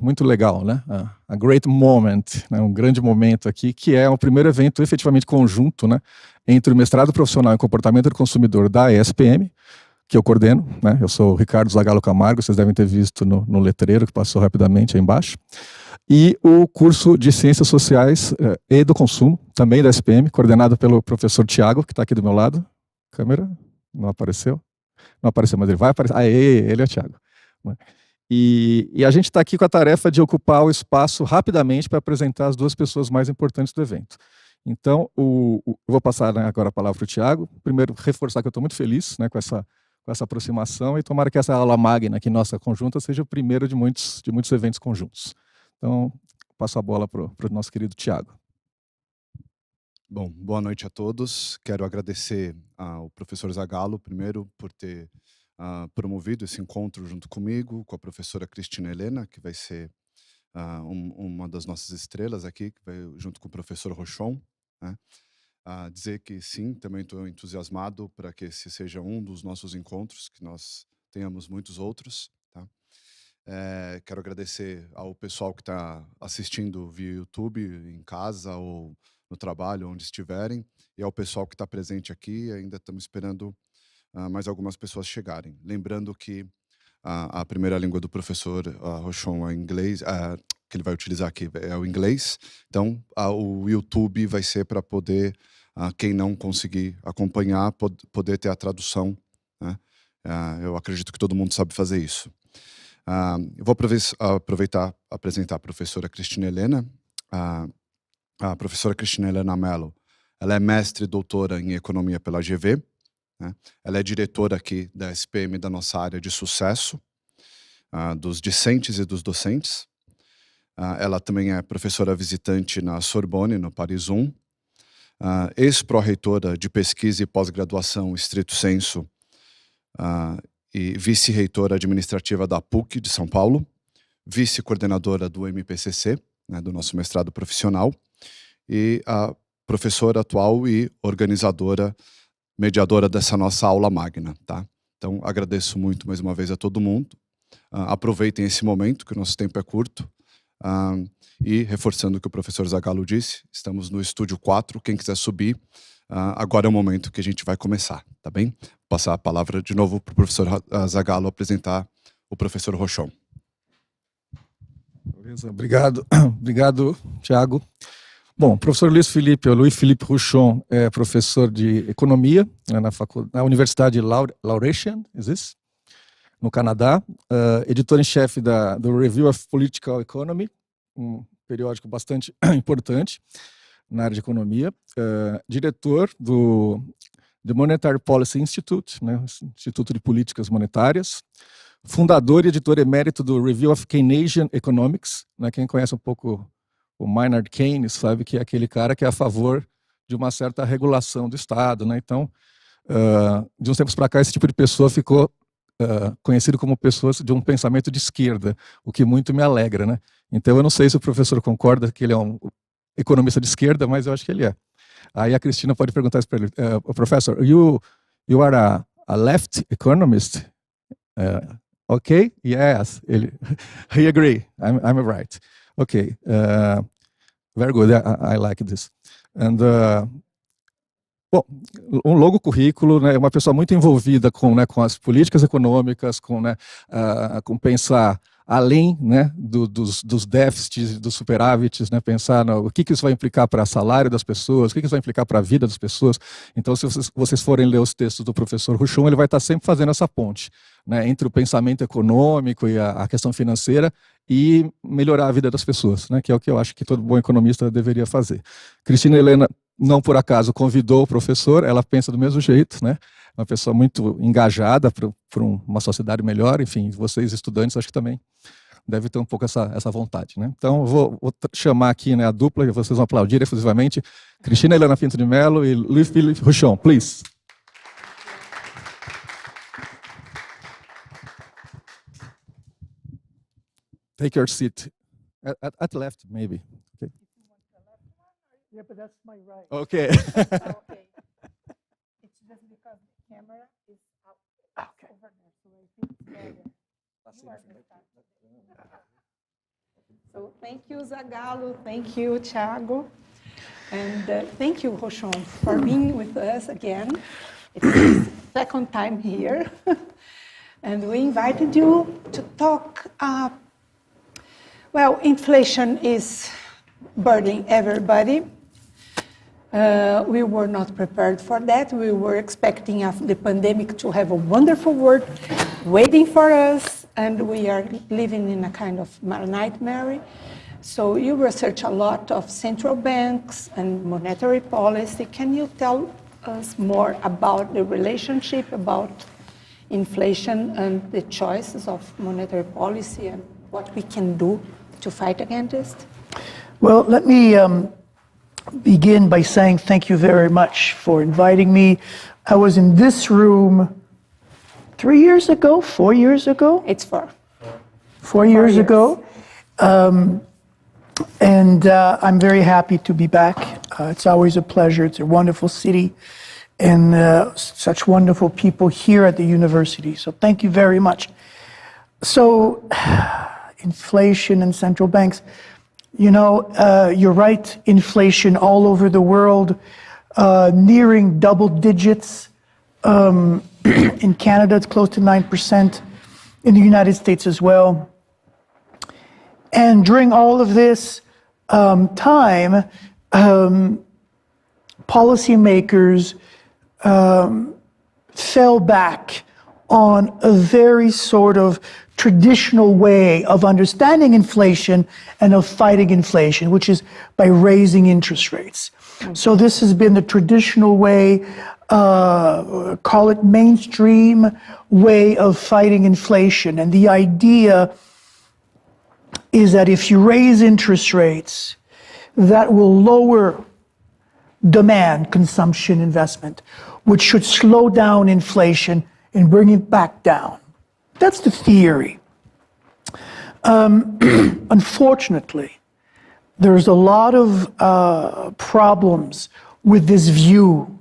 muito legal, né? A great moment, né? Um grande momento aqui, que é o primeiro evento efetivamente conjunto, né? Entre o mestrado profissional em comportamento do consumidor da ESPM, que eu coordeno, né? Eu sou o Ricardo Zagallo Camargo, vocês devem ter visto no letreiro que passou rapidamente aí embaixo, e o curso de Ciências Sociais e do Consumo, também da ESPM, coordenado pelo professor Tiago, que está aqui do meu lado. Câmera? Não apareceu? Não apareceu, mas ele vai aparecer. Ele é o Tiago. E a gente está aqui com a tarefa de ocupar o espaço rapidamente para apresentar as duas pessoas mais importantes do evento. Então, eu vou passar, né, agora a palavra para o Tiago. Primeiro, reforçar que eu estou muito feliz, né, com essa aproximação, e tomara que essa aula magna aqui nossa conjunta seja o primeiro de muitos eventos conjuntos. Então, passo a bola para o nosso querido Tiago. Bom, boa noite a todos. Quero agradecer ao professor Zagallo, primeiro, por ter promovido esse encontro junto comigo, com a professora Cristina Helena, que vai ser uma das nossas estrelas aqui, que vai junto com o professor Rochon, né? Dizer que sim, também estou entusiasmado para que esse seja um dos nossos encontros, que nós tenhamos muitos outros, tá? Quero agradecer ao pessoal que está assistindo via YouTube, em casa ou no trabalho, onde estiverem, e ao pessoal que está presente aqui. Ainda estamos esperando mais algumas pessoas chegarem. Lembrando que a primeira língua do professor Rochon é inglês, que ele vai utilizar aqui é o inglês. Então, o YouTube vai ser para poder, quem não conseguir acompanhar, poder ter a tradução, né? Eu acredito que todo mundo sabe fazer isso. Eu vou aproveitar para apresentar a professora Cristina Helena. A professora Cristina Helena Mello, ela é mestre e doutora em Economia pela GV, né? Ela é diretora aqui da SPM da nossa área de sucesso, dos discentes e dos docentes. Ela também é professora visitante na Sorbonne, no Paris 1, ex-pró-reitora de pesquisa e pós-graduação estrito sensu, e vice-reitora administrativa da PUC de São Paulo, vice-coordenadora do Mpcc, né, do nosso mestrado profissional, e a professora atual e organizadora, mediadora dessa nossa aula magna, tá? Então, agradeço muito mais uma vez a todo mundo. Aproveitem esse momento, que o nosso tempo é curto. E, reforçando o que o professor Zagallo disse, estamos no estúdio 4, quem quiser subir, agora é o momento que a gente vai começar, tá bem? Vou passar a palavra de novo para o professor Zagallo apresentar o professor Rochon. Beleza, obrigado, Tiago. Bom, o professor Luiz Felipe Rochon é professor de Economia, né, na Universidade Laurentian, no Canadá, editor-em-chefe do Review of Political Economy, um periódico bastante importante na área de economia, diretor do Monetary Policy Institute, né, Instituto de Políticas Monetárias, fundador e editor emérito do Review of Keynesian Economics, né, quem conhece um pouco o Maynard Keynes sabe que é aquele cara que é a favor de uma certa regulação do Estado, né? Então, de uns tempos para cá, esse tipo de pessoa ficou conhecido como pessoas de um pensamento de esquerda, o que muito me alegra, né? Então, eu não sei se o professor concorda que ele é um economista de esquerda, mas eu acho que ele é. Aí a Cristina pode perguntar isso para ele. Professor, you are a left economist? Okay, yes. He agree. I'm right. Okay, very good. I like this. And bom, um longo currículo, né? Uma pessoa muito envolvida com as políticas econômicas, com pensar além, né, dos déficits, dos superávites, né, pensar o que isso vai implicar para o salário das pessoas, o que isso vai implicar para a vida das pessoas. Então, se vocês forem ler os textos do professor Rochon, ele vai estar sempre fazendo essa ponte, né, entre o pensamento econômico e a questão financeira e melhorar a vida das pessoas, né, que é o que eu acho que todo bom economista deveria fazer. Cristina Helena, não por acaso, convidou o professor, ela pensa do mesmo jeito, né? Uma pessoa muito engajada para uma sociedade melhor, enfim, vocês estudantes acho que também devem ter um pouco essa vontade, né? Então, vou chamar aqui, né, a dupla, e vocês vão aplaudir efusivamente, Cristina Helena Pinto de Mello e Luiz Felipe Rochon, please. Take your seat at left, maybe. Okay. Yeah, but that's my right. Okay. Okay. It's just because the camera is out over there, so I think it's better. You are the So thank you, Zagallo. Thank you, Thiago. And thank you, Rochon, for being with us again. It's the second time here. And we invited you to talk. Well, inflation is burdening everybody. We were not prepared for that. We were expecting after the pandemic to have a wonderful world waiting for us, and we are living in a kind of nightmare. So you research a lot of central banks and monetary policy. Can you tell us more about the relationship about inflation and the choices of monetary policy and what we can do to fight against it? Well, let me begin by saying thank you very much for inviting me. I was in this room 4 years ago. It's 4. 4 years ago. And I'm very happy to be back. It's always a pleasure. It's a wonderful city and such wonderful people here at the university. So thank you very much. So inflation and central banks. You know, you're right, inflation all over the world, nearing double digits. In Canada, it's close to 9%. In the United States as well. And during all of this time, policymakers fell back on a very sort of traditional way of understanding inflation and of fighting inflation, which is by raising interest rates. So this has been the traditional way, call it mainstream way of fighting inflation. And the idea is that if you raise interest rates, that will lower demand, consumption, investment, which should slow down inflation and bring it back down. That's the theory. Unfortunately, there's a lot of problems with this view,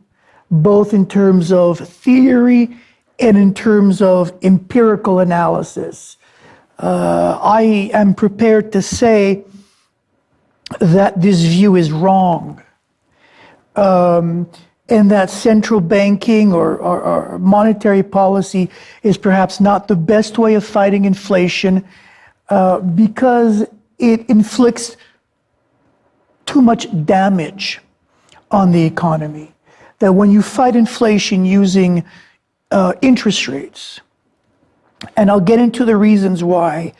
both in terms of theory and in terms of empirical analysis. I am prepared to say that this view is wrong, and that central banking or monetary policy is perhaps not the best way of fighting inflation because it inflicts too much damage on the economy. That when you fight inflation using interest rates, and I'll get into the reasons why,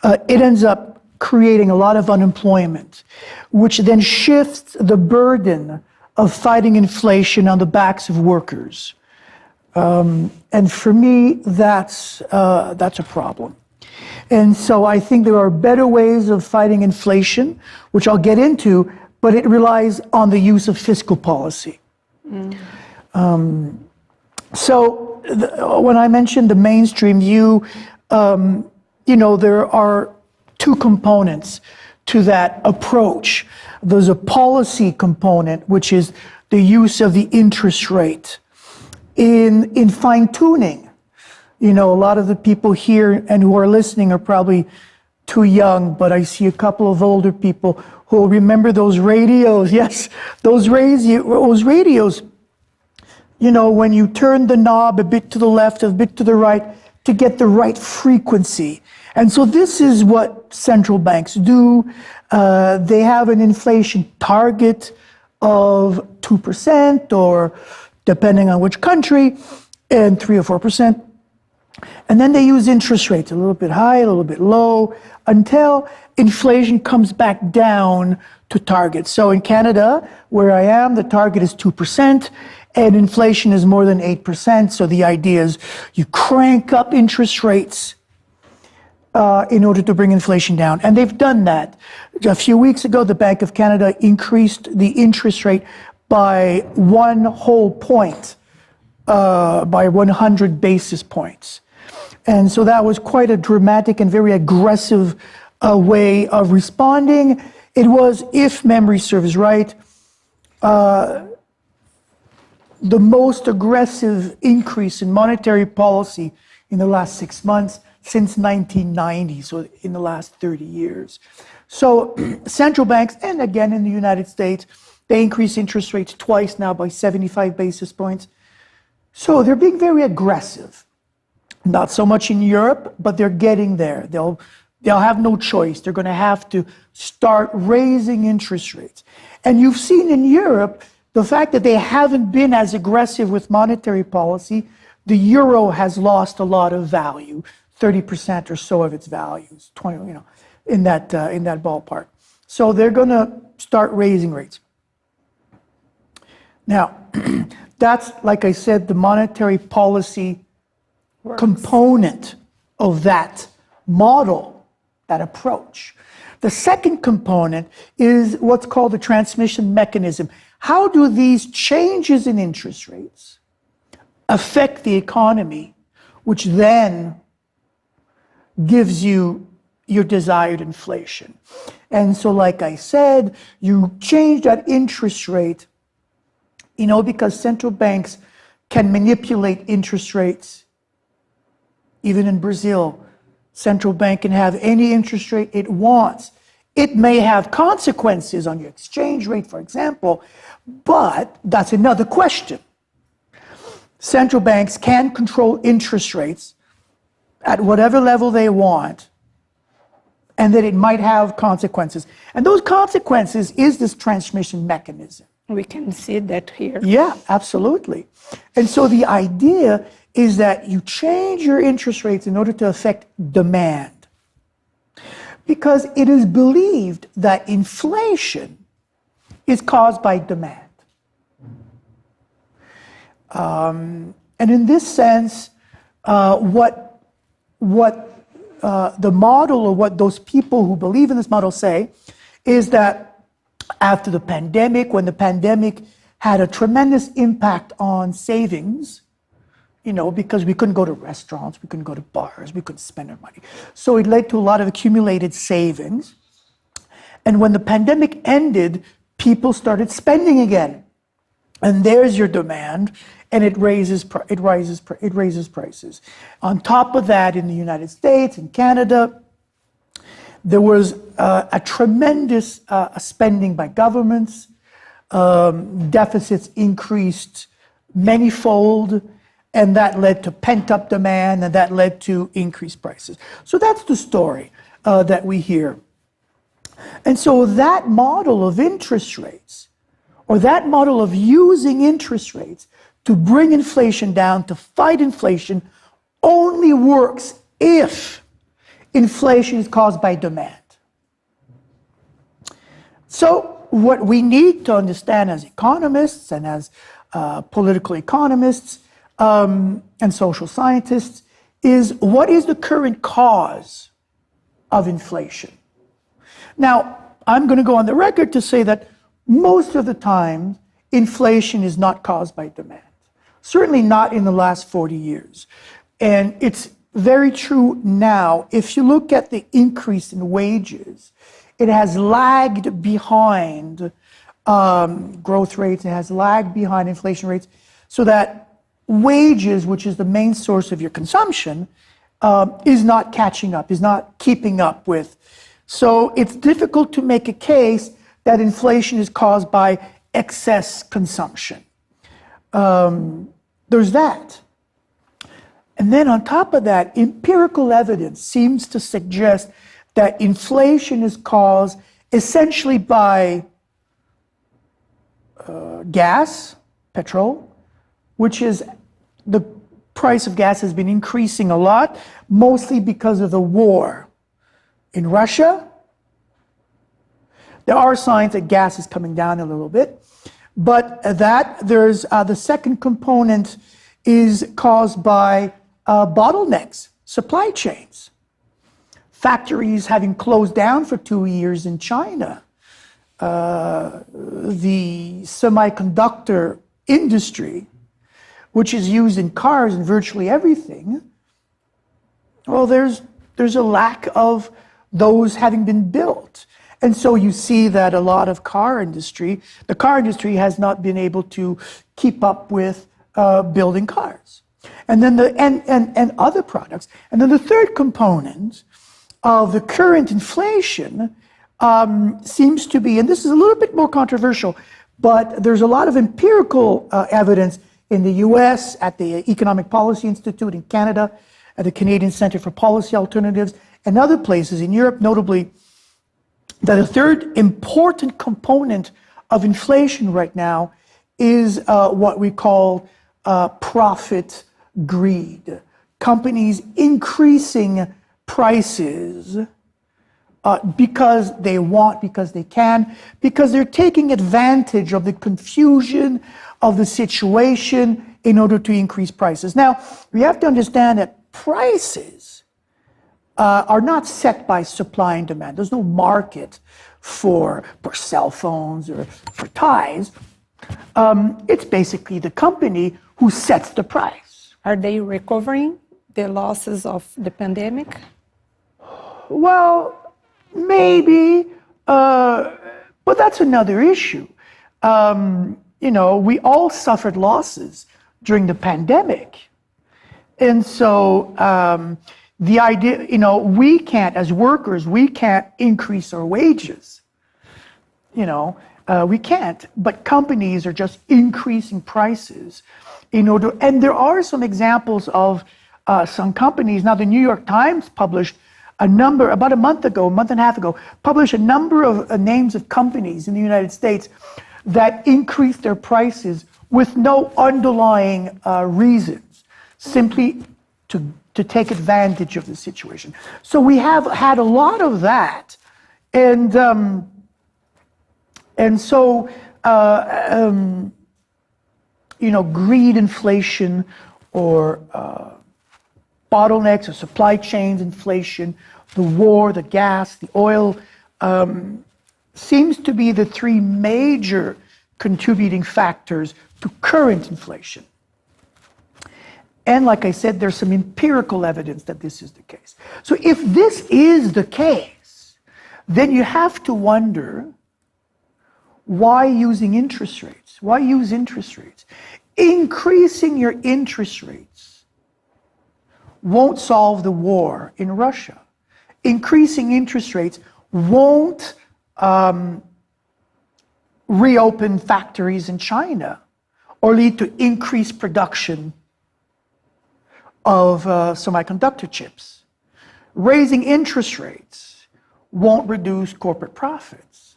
it ends up creating a lot of unemployment, which then shifts the burden of fighting inflation on the backs of workers. And for me, that's a problem. And so I think there are better ways of fighting inflation, which I'll get into, but it relies on the use of fiscal policy. So when I mentioned the mainstream view, you know, there are two components to that approach. There's a policy component, which is the use of the interest rate in fine-tuning. You know, a lot of the people here and who are listening are probably too young, but I see a couple of older people who will remember those radios. Yes, those radios. You know, when you turn the knob a bit to the left, a bit to the right, to get the right frequency. And so this is what central banks do. They have an inflation target of 2%, or depending on which country, and 3 or 4%. And then they use interest rates, a little bit high, a little bit low, until inflation comes back down to target. So in Canada, where I am, the target is 2%. And inflation is more than 8%. So the idea is you crank up interest rates in order to bring inflation down. And they've done that. A few weeks ago, the Bank of Canada increased the interest rate by 1 whole point, by 100 basis points. And so that was quite a dramatic and very aggressive way of responding. It was, if memory serves right, the most aggressive increase in monetary policy in the last 6 months since 1990, so in the last 30 years. So central banks, and again in the United States, they increase interest rates twice now by 75 basis points. So they're being very aggressive. Not so much in Europe, but they're getting there. They'll have no choice. They're going to have to start raising interest rates. And you've seen in Europe the fact that they haven't been as aggressive with monetary policy. The euro has lost a lot of value, 30% or so of its values, 20, in that ballpark. So they're going to start raising rates. Now, that's, like I said, the monetary policy component of that model, that approach. The second component is what's called the transmission mechanism. How do these changes in interest rates affect the economy, which then gives you your desired inflation? And so, like I said, you change that interest rate, because central banks can manipulate interest rates. Even in Brazil, central bank can have any interest rate it wants. It may have consequences on your exchange rate, for example, but that's another question. Central banks can control interest rates at whatever level they want, and that it might have consequences. And those consequences is this transmission mechanism. We can see that here. Yeah, absolutely. And so the idea is that you change your interest rates in order to affect demand. Because it is believed that inflation is caused by demand. And in this sense, what the model, or what those people who believe in this model say, is that after the pandemic, when the pandemic had a tremendous impact on savings, because we couldn't go to restaurants, we couldn't go to bars, we couldn't spend our money. So it led to a lot of accumulated savings. And when the pandemic ended, people started spending again. And there's your demand, and it raises prices. On top of that, in the United States and Canada, there was a tremendous spending by governments. Deficits increased manyfold, and that led to pent-up demand, and that led to increased prices. So that's the story that we hear. And so that model of interest rates, or that model of using interest rates to bring inflation down, to fight inflation, only works if inflation is caused by demand. So what we need to understand as economists and as political economists and social scientists is, what is the current cause of inflation? Now, I'm going to go on the record to say that most of the time, inflation is not caused by demand. Certainly not in the last 40 years. And it's very true now. If you look at the increase in wages, it has lagged behind growth rates, it has lagged behind inflation rates, so that wages, which is the main source of your consumption, is not catching up, is not keeping up with. So it's difficult to make a case that inflation is caused by excess consumption. There's that. And then on top of that, empirical evidence seems to suggest that inflation is caused essentially by gas, petrol, which is, the price of gas has been increasing a lot, mostly because of the war in Russia. There are signs that gas is coming down a little bit, but there's the second component is caused by bottlenecks, supply chains. Factories having closed down for 2 years in China. The semiconductor industry, which is used in cars and virtually everything, well, there's a lack of those having been built. And so you see that a lot of the car industry has not been able to keep up with building cars. And then and other products. And then the third component of the current inflation seems to be, and this is a little bit more controversial, but there's a lot of empirical evidence in the US, at the Economic Policy Institute in Canada, at the Canadian Centre for Policy Alternatives, and other places in Europe, notably, that a third important component of inflation right now is what we call profit greed. Companies increasing prices because they want, because they can, because they're taking advantage of the confusion of the situation in order to increase prices. Now, we have to understand that prices are not set by supply and demand. There's no market for cell phones or for ties. It's basically the company who sets the price. Are they recovering the losses of the pandemic? Well, maybe, but that's another issue. We all suffered losses during the pandemic. And so the idea, we can't, as workers, we can't increase our wages. We can't, but companies are just increasing prices in order, and there are some examples of some companies. Now, the New York Times published about a month and a half ago, published a number of names of companies in the United States that increased their prices with no underlying reasons, simply to take advantage of the situation. So we have had a lot of that, and so greed inflation or bottlenecks or supply chains inflation, the war, the gas, the oil, seems to be the three major contributing factors to current inflation. And like I said, there's some empirical evidence that this is the case. So if this is the case, then you have to wonder, why using interest rates? Why use interest rates? Increasing your interest rates won't solve the war in Russia. Increasing interest rates won't reopen factories in China or lead to increased production of semiconductor chips. Raising interest rates won't reduce corporate profits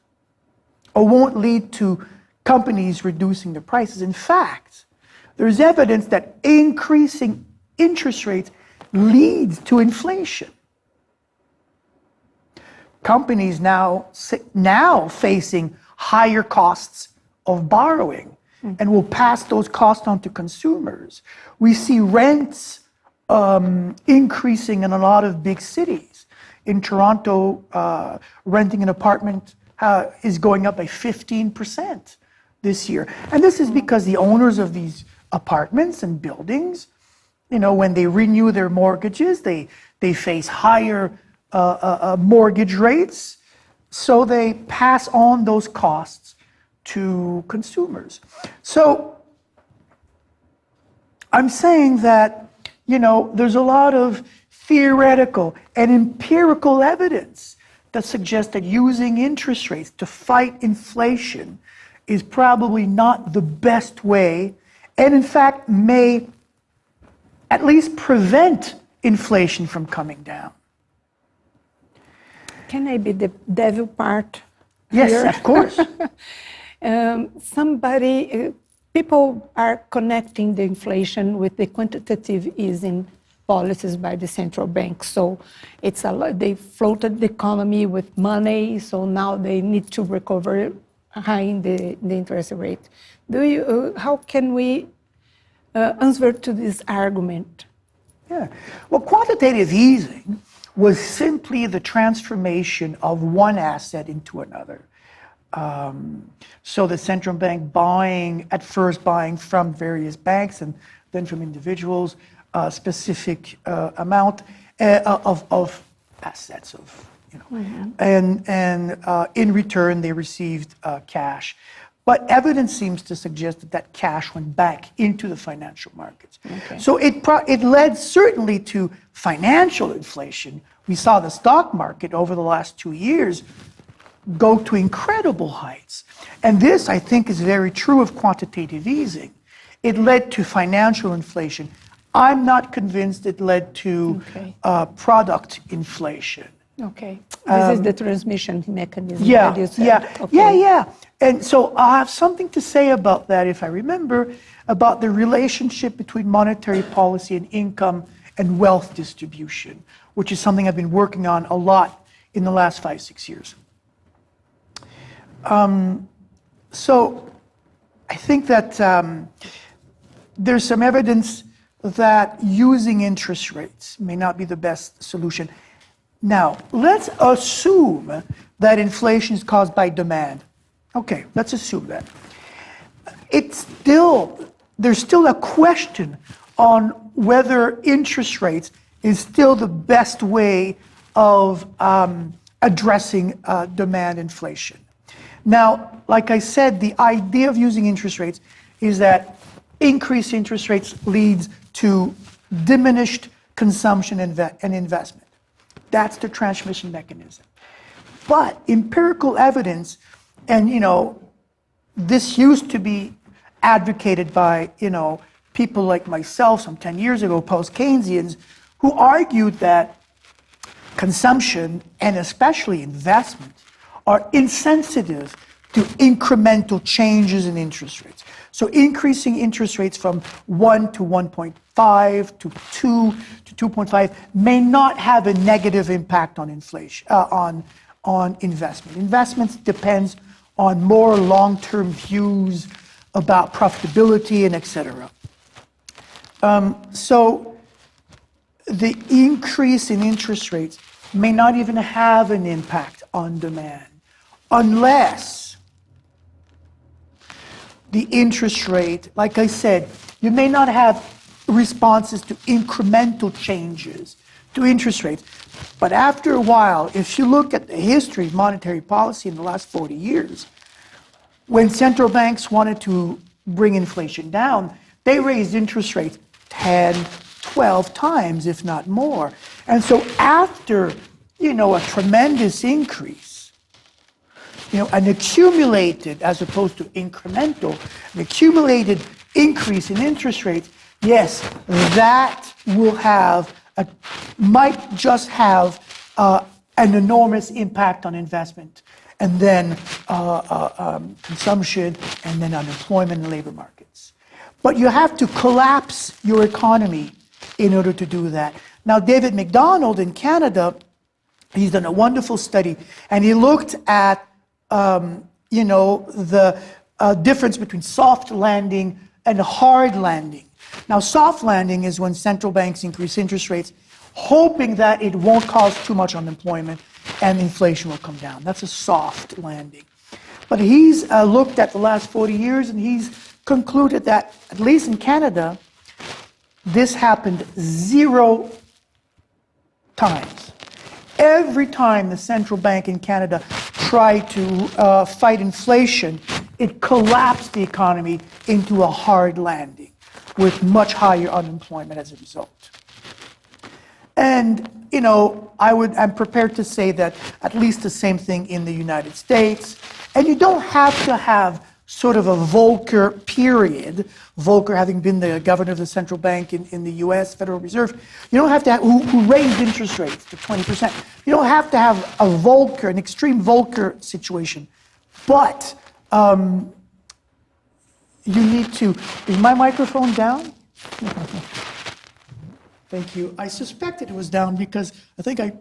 or won't lead to companies reducing their prices. In fact, there's evidence that increasing interest rates leads to inflation. Companies now facing higher costs of borrowing and will pass those costs on to consumers. We see rents increasing in a lot of big cities. In Toronto, renting an apartment is going up by 15% this year. And this is because the owners of these apartments and buildings, when they renew their mortgages, they face higher mortgage rates, so they pass on those costs to consumers. So I'm saying that, there's a lot of theoretical and empirical evidence that suggests that using interest rates to fight inflation is probably not the best way, and in fact may at least prevent inflation from coming down. Can I be the devil part? Yes, here? of course. People are connecting the inflation with the quantitative easing policies by the central bank. So they floated the economy with money, so now they need to recover high in the interest rate. How can we answer to this argument? Yeah. Well, quantitative easing was simply the transformation of one asset into another. So the central bank first buying from various banks and then from individuals a specific amount of assets, and in return they received cash. But evidence seems to suggest that that cash went back into the financial markets. Okay. So it led certainly to financial inflation. We saw the stock market over the last 2 years go to incredible heights. And this, I think, is very true of quantitative easing. It led to financial inflation. I'm not convinced it led to product inflation. Okay. This is the transmission mechanism Yeah, that you said. yeah. And so I have something to say about that, if I remember, about the relationship between monetary policy and income and wealth distribution, which is something I've been working on a lot in the last 5-6 years. So I think that there's some evidence that using interest rates may not be the best solution. Now, let's assume that inflation is caused by demand. Okay, let's assume that. There's still a question on whether interest rates is still the best way of addressing demand inflation. Now, like I said, the idea of using interest rates is that increased interest rates leads to diminished consumption and investment. That's the transmission mechanism. But empirical evidence, and this used to be advocated by people like myself some 10 years ago, post-Keynesians, who argued that consumption and especially investment are insensitive to incremental changes in interest rates. So increasing interest rates from 1 to 1.5 to 2 to 2.5 may not have a negative impact on inflation, on investment. Investments depends on more long-term views about profitability and et cetera. So the increase in interest rates may not even have an impact on demand unless the interest rate, like I said, you may not have responses to incremental changes to interest rates. But after a while, if you look at the history of monetary policy in the last 40 years, when central banks wanted to bring inflation down, they raised interest rates 10, 12 times, if not more. And so after, a tremendous increase, an accumulated, as opposed to incremental, an accumulated increase in interest rates, yes, that might just have an enormous impact on investment, and then consumption, and then unemployment and labor markets. But you have to collapse your economy in order to do that. Now, David McDonald in Canada, he's done a wonderful study, and he looked at the difference between soft landing and hard landing. Now, soft landing is when central banks increase interest rates, hoping that it won't cause too much unemployment and inflation will come down. That's a soft landing. But he's looked at the last 40 years, and he's concluded that, at least in Canada, this happened 0 times. Every time the central bank in Canada tried to fight inflation, it collapsed the economy into a hard landing with much higher unemployment as a result. And, I'm prepared to say that at least the same thing in the United States. And you don't have to have sort of a Volcker period, Volcker having been the governor of the central bank in the US Federal Reserve. You don't have to have, who raised interest rates to 20%. You don't have to have a Volcker, an extreme Volcker situation. But you need to, is my microphone down? Thank you. I suspected it was down because I think I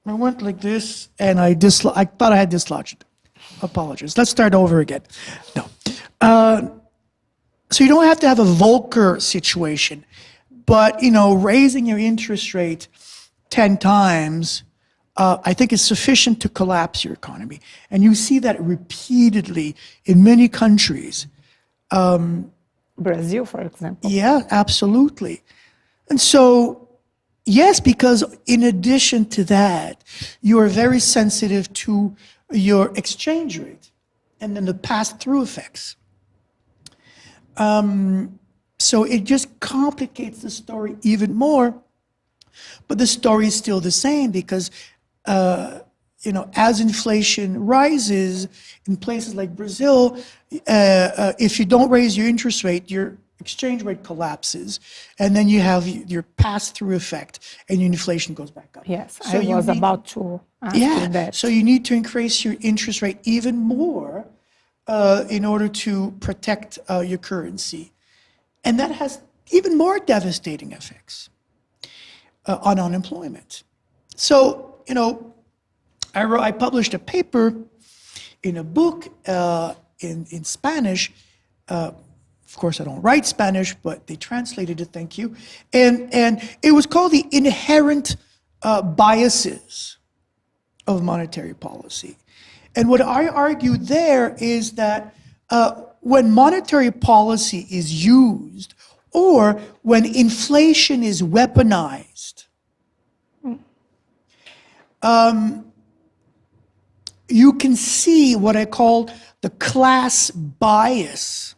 went like this and I thought I had dislodged it. Apologies. Let's start over again. No. So you don't have to have a Volcker situation, but, raising your interest rate 10 times, I think is sufficient to collapse your economy. And you see that repeatedly in many countries. Brazil, for example. Yeah, absolutely. And so, yes, because in addition to that, you are very sensitive to your exchange rate. and then the pass-through effects. So it just complicates the story even more, but the story is still the same because, as inflation rises in places like Brazil, if you don't raise your interest rate, your exchange rate collapses, and then you have your pass-through effect, and your inflation goes back up. Yes, So I was about to ask you that. So you need to increase your interest rate even more in order to protect your currency. And that has even more devastating effects on unemployment. So, I published a paper in a book in Spanish. Of course, I don't write Spanish, but they translated it, thank you. And it was called The Inherent Biases of Monetary Policy. And what I argued there is that when monetary policy is used, or when inflation is weaponized, you can see what I call the class bias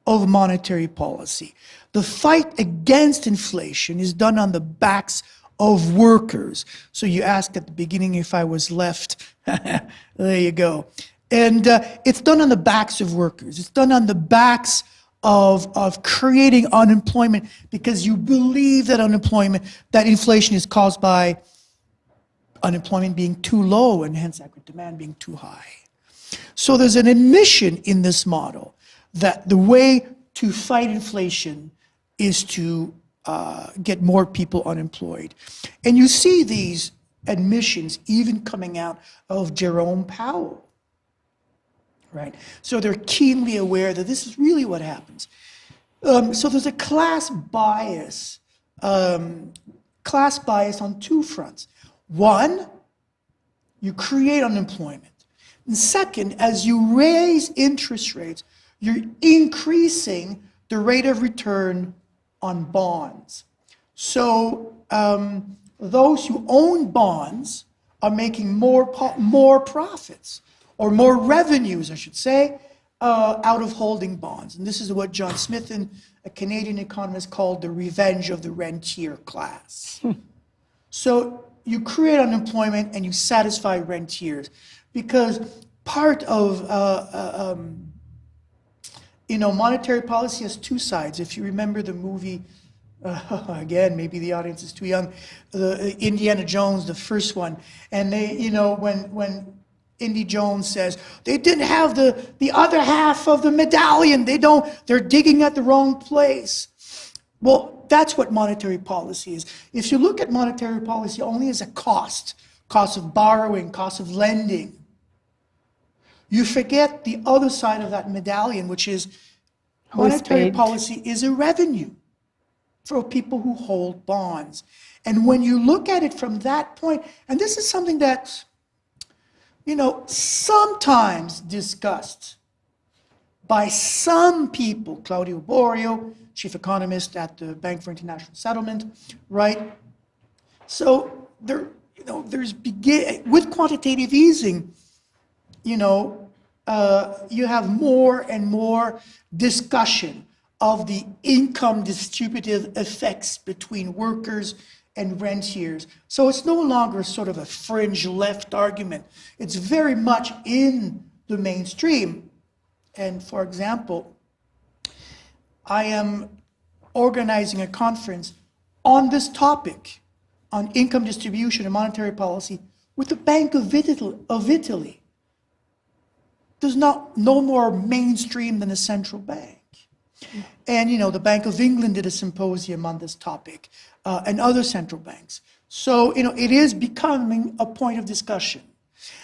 of monetary policy. The fight against inflation is done on the backs of workers. So you asked at the beginning if I was left. There you go. And it's done on the backs of workers. It's done on the backs of creating unemployment because you believe that inflation is caused by unemployment being too low and hence aggregate demand being too high. So there's an admission in this model that the way to fight inflation is to get more people unemployed. And you see these admissions even coming out of Jerome Powell, right? So they're keenly aware that this is really what happens. So there's a class bias on two fronts. One, you create unemployment. And second, as you raise interest rates, you're increasing the rate of return on bonds. So those who own bonds are making more profits, or more revenues, I should say, out of holding bonds. And this is what John Smith, a Canadian economist, called the revenge of the rentier class. So you create unemployment and you satisfy rentiers, because part of monetary policy has two sides. If you remember the movie, again, maybe the audience is too young, Indiana Jones, the first one, and they, when Indy Jones says, they didn't have the other half of the medallion, they're digging at the wrong place. Well, that's what monetary policy is. If you look at monetary policy only as a cost of borrowing, cost of lending, you forget the other side of that medallion, which is monetary policy is a revenue for people who hold bonds. And when you look at it from that point, and this is something that's, sometimes discussed by some people, Claudio Borio, chief economist at the Bank for International Settlement, right? So with quantitative easing, you have more and more discussion of the income distributive effects between workers and rentiers. So it's no longer sort of a fringe left argument. It's very much in the mainstream. And for example, I am organizing a conference on this topic, on income distribution and monetary policy, with the Bank of Italy. There's no more mainstream than a central bank. And, the Bank of England did a symposium on this topic, and other central banks. So, it is becoming a point of discussion.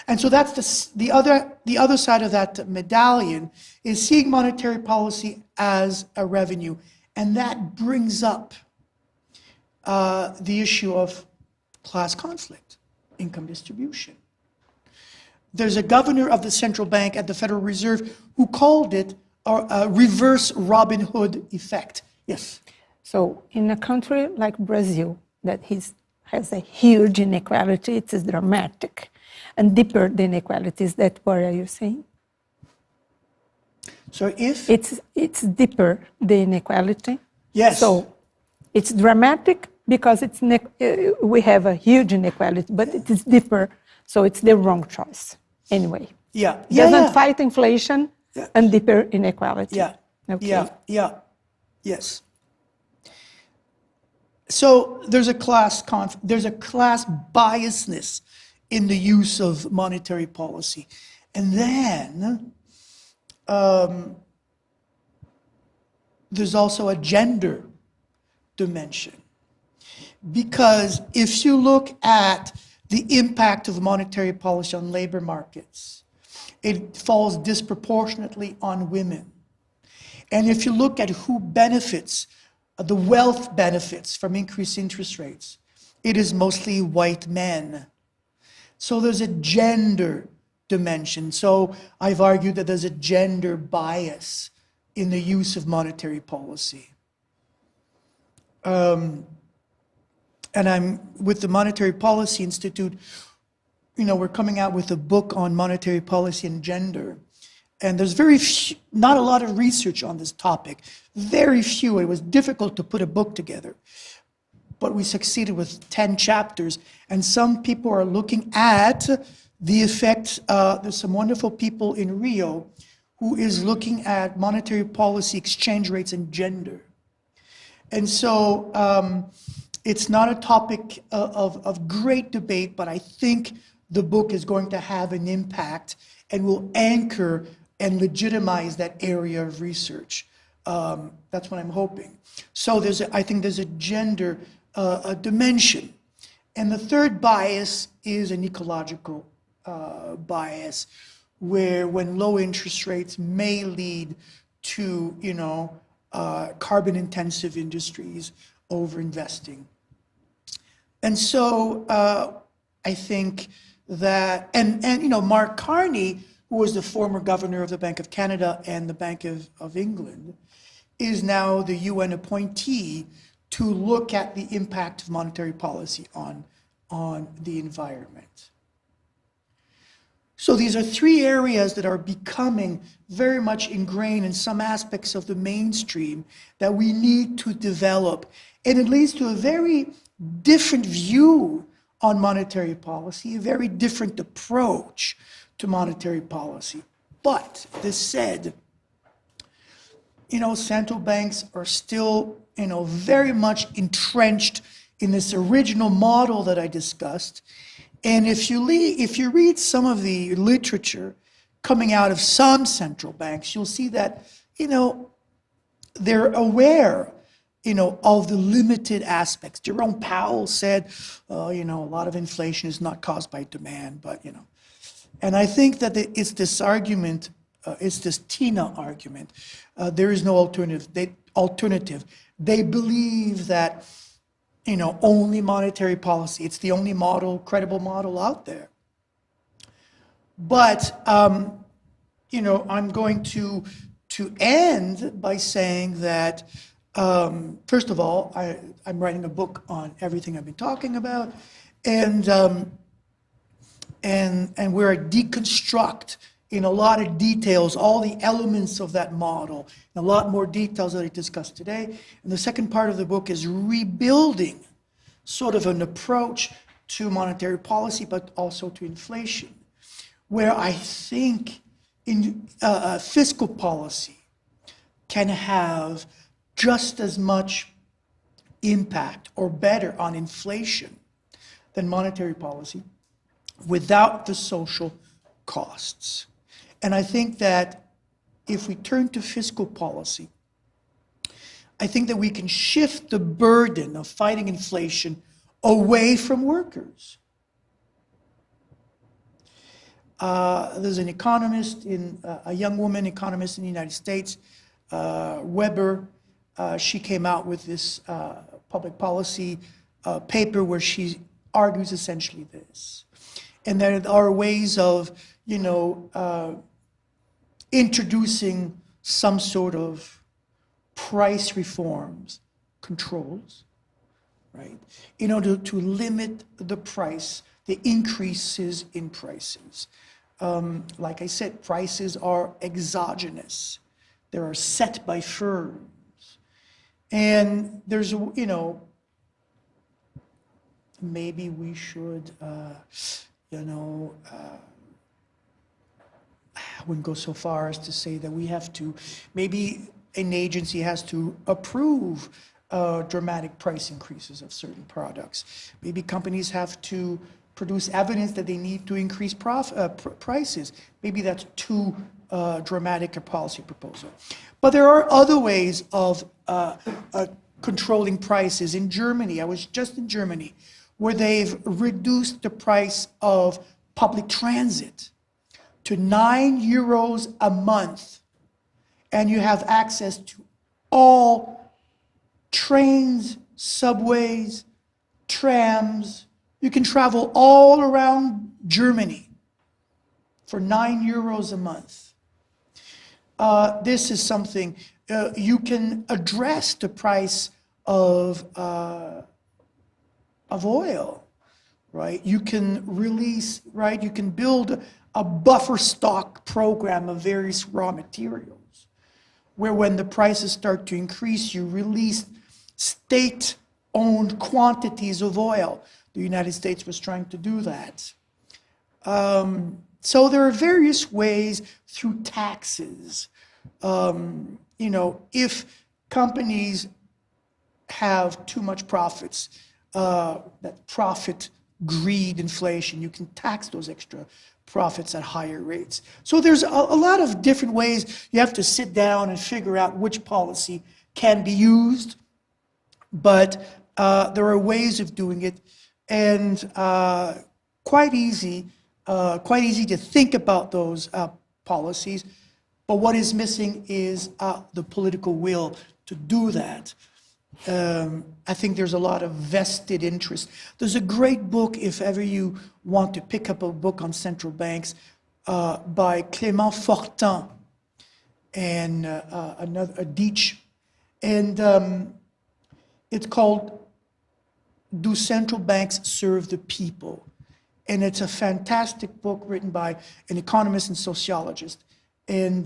And so that's the other side of that medallion, is seeing monetary policy as a revenue. And that brings up the issue of class conflict, income distribution. There's a governor of the central bank at the Federal Reserve who called it a reverse Robin Hood effect. Yes? So in a country like Brazil that has a huge inequality, it is dramatic, and deeper the inequalities, that what are you saying? So if? It's deeper, the inequality. Yes. So it's dramatic because we have a huge inequality, but it is deeper, so it's the wrong choice. Anyway. Yeah. Doesn't fight inflation and deeper inequality. Yeah. Okay. Yes. So there's a class biasness in the use of monetary policy. And then there's also a gender dimension. Because if you look at the impact of monetary policy on labor markets, it falls disproportionately on women. And if you look at who benefits, the wealth benefits from increased interest rates, it is mostly white men. So there's a gender dimension. So I've argued that there's a gender bias in the use of monetary policy. And I'm with the Monetary Policy Institute, we're coming out with a book on monetary policy and gender. And there's not a lot of research on this topic, very few. It was difficult to put a book together, but we succeeded with 10 chapters. And some people are looking at the effects. There's some wonderful people in Rio who is looking at monetary policy, exchange rates, and gender. And so it's not a topic of great debate, but I think the book is going to have an impact and will anchor and legitimize that area of research. That's what I'm hoping. So I think there's a gender dimension. And the third bias is an ecological bias, where when low interest rates may lead to, carbon-intensive industries over-investing. And so I think that, and Mark Carney, who was the former governor of the Bank of Canada and the Bank of England, is now the UN appointee to look at the impact of monetary policy on the environment. So these are three areas that are becoming very much ingrained in some aspects of the mainstream that we need to develop. And it leads to a very different view on monetary policy, a very different approach to monetary policy. But this said, central banks are still, very much entrenched in this original model that I discussed. And if you read some of the literature coming out of some central banks, you'll see that, they're aware, of the limited aspects. Jerome Powell said, a lot of inflation is not caused by demand, but, And I think that it's this argument, it's this TINA argument. There is no alternative. They believe that, only monetary policy, it's the only credible model out there. But, I'm going to end by saying that, first of all, I'm writing a book on everything I've been talking about, and we're deconstruct in a lot of details all the elements of that model, a lot more details that I discussed today. And the second part of the book is rebuilding sort of an approach to monetary policy, but also to inflation, where I think in fiscal policy can have just as much impact or better on inflation than monetary policy without the social costs. And I think that if we turn to fiscal policy, I think that we can shift the burden of fighting inflation away from workers. There's an economist, a young woman economist in the United States, Weber. She came out with this public policy paper where she argues essentially this. And there are ways of, introducing some sort of price reforms, controls, right, in order to limit the increases in prices. Like I said, prices are exogenous. There are set by firms. And there's, maybe we should, I wouldn't go so far as to say that we have to, maybe an agency has to approve dramatic price increases of certain products. Maybe companies have to produce evidence that they need to increase prices. Maybe that's too dramatic a policy proposal. But there are other ways of controlling prices. In Germany, I was just in Germany, where they've reduced the price of public transit to €9 a month, and you have access to all trains, subways, trams. You can travel all around Germany for €9 a month. This is something, you can address the price of oil, right? You can release, right? You can build a buffer stock program of various raw materials, where when the prices start to increase, you release state-owned quantities of oil. The United States was trying to do that. So there are various ways through taxes. If companies have too much profits, that profit greed inflation, you can tax those extra profits at higher rates. So there's a lot of different ways. You have to sit down and figure out which policy can be used, but there are ways of doing it, and quite easy to think about those policies. But what is missing is the political will to do that. I think there's a lot of vested interest. There's a great book, if ever you want to pick up a book on central banks, by Clément Fortin and another Dietsch, and it's called "Do Central Banks Serve the People?" And it's a fantastic book written by an economist and sociologist. And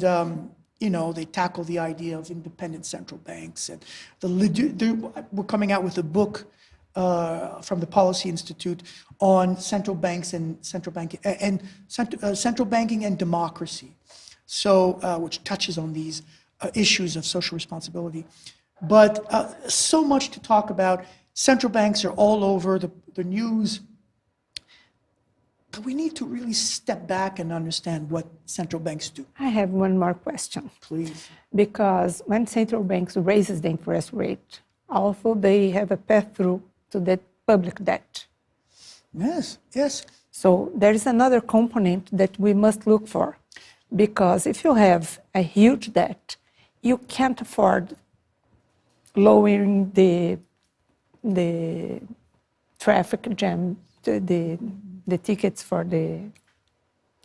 they tackle the idea of independent central banks. And we're coming out with a book from the Policy Institute on central banks and central banking and democracy. So, which touches on these issues of social responsibility. But so much to talk about. Central banks are all over the news. But we need to really step back and understand what central banks do. I have one more question. Please. Because when central banks raises the interest rate, also they have a path-through to the public debt. Yes, yes. So there is another component that we must look for. Because if you have a huge debt, you can't afford lowering the traffic jam, the tickets for the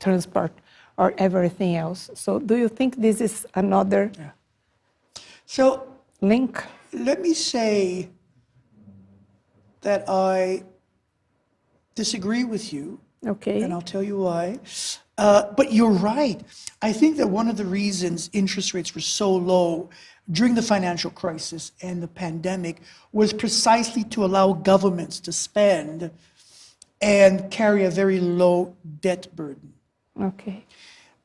transport or everything else. So do you think this is another link? Let me say that I disagree with you. Okay. And I'll tell you why. But you're right. I think that one of the reasons interest rates were so low during the financial crisis and the pandemic was precisely to allow governments to spend and carry a very low debt burden. Okay.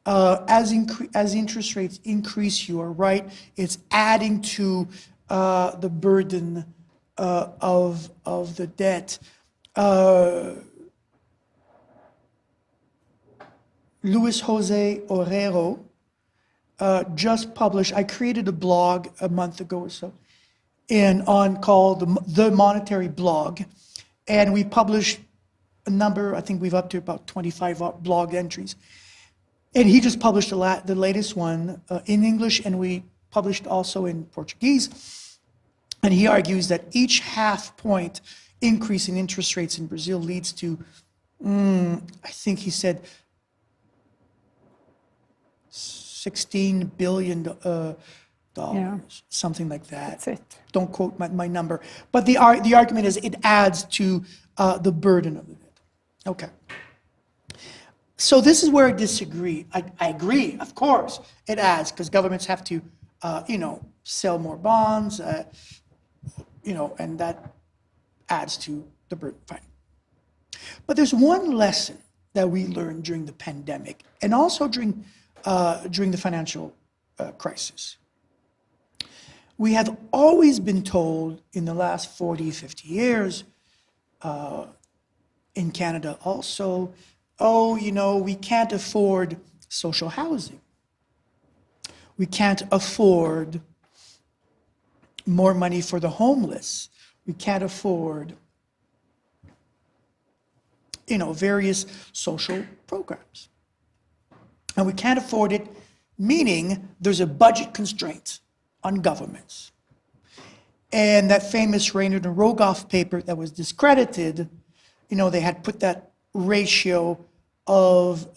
As interest rates increase, you are right, it's adding to the burden of the debt. Luis Jose Orrero just published, I created a blog a month ago or so, called The Monetary Blog, and we published a number, I think we've up to about 25 blog entries. And he just published the latest one in English, and we published also in Portuguese. And he argues that each half-point increase in interest rates in Brazil leads to, I think he said, $16 billion, something like that. That's it. Don't quote my number. But the argument is it adds to the burden of the debt. Okay. So this is where I disagree. I agree, of course, it adds, because governments have to sell more bonds, and that adds to the burden. Fine. But there's one lesson that we learned during the pandemic and also during the financial crisis. We have always been told in the last 40, 50 years, in Canada also, we can't afford social housing. We can't afford more money for the homeless. We can't afford, various social programs. And we can't afford it, meaning there's a budget constraint on governments. And that famous Raynard and Rogoff paper that was discredited, they had put that ratio of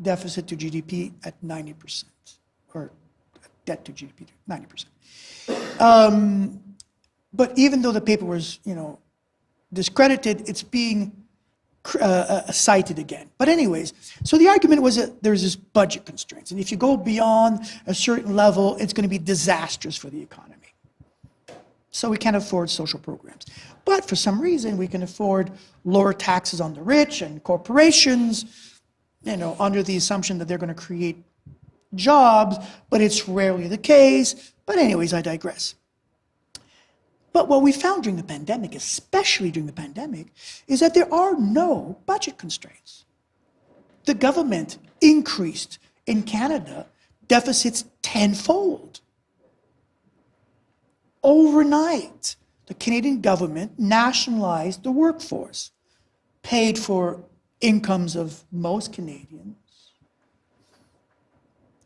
deficit to GDP at 90%, or debt to GDP 90%. But even though the paper was, discredited, it's being cited again. But anyways, so the argument was that there's this budget constraints, and if you go beyond a certain level, it's going to be disastrous for the economy. So we can't afford social programs. But for some reason, we can afford lower taxes on the rich and corporations, under the assumption that they're going to create jobs, but it's rarely the case. But anyways, I digress. But what we found during the pandemic, especially during the pandemic, is that there are no budget constraints. The government increased in Canada deficits tenfold. Overnight, the Canadian government nationalized the workforce, paid for incomes of most Canadians,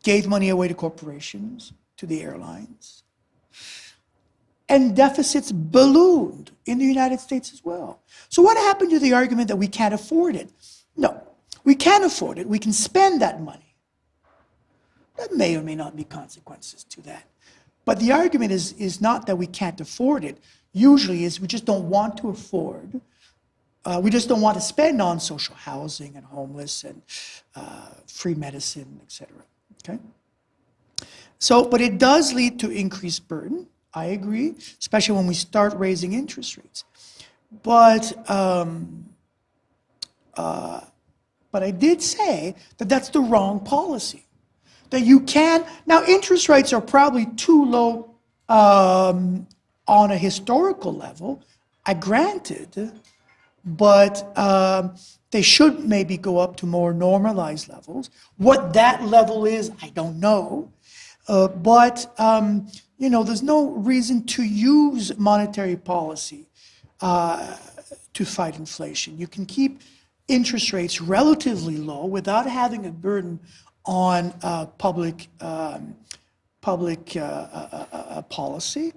gave money away to corporations, to the airlines, and deficits ballooned in the United States as well. So what happened to the argument that we can't afford it? No, we can afford it. We can spend that money. There may or may not be consequences to that. But the argument is not that we can't afford it. Usually is we just don't want to afford. We just don't want to spend on social housing and homeless and free medicine, etc. Okay? So, but it does lead to increased burden. I agree, especially when we start raising interest rates. But I did say that that's the wrong policy. That you can, now interest rates are probably too low on a historical level, I granted, but they should maybe go up to more normalized levels. What that level is, I don't know. But there's no reason to use monetary policy to fight inflation. You can keep interest rates relatively low without having a burden on public policy,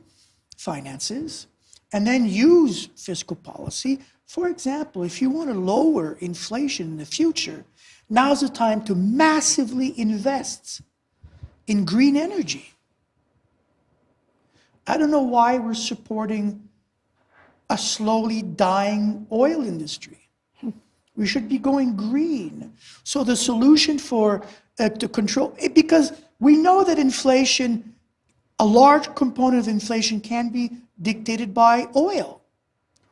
finances, and then use fiscal policy. For example, if you want to lower inflation in the future, now's the time to massively invest in green energy. I don't know why we're supporting a slowly dying oil industry. We should be going green. So the solution for to control, because we know that inflation, a large component of inflation can be dictated by oil,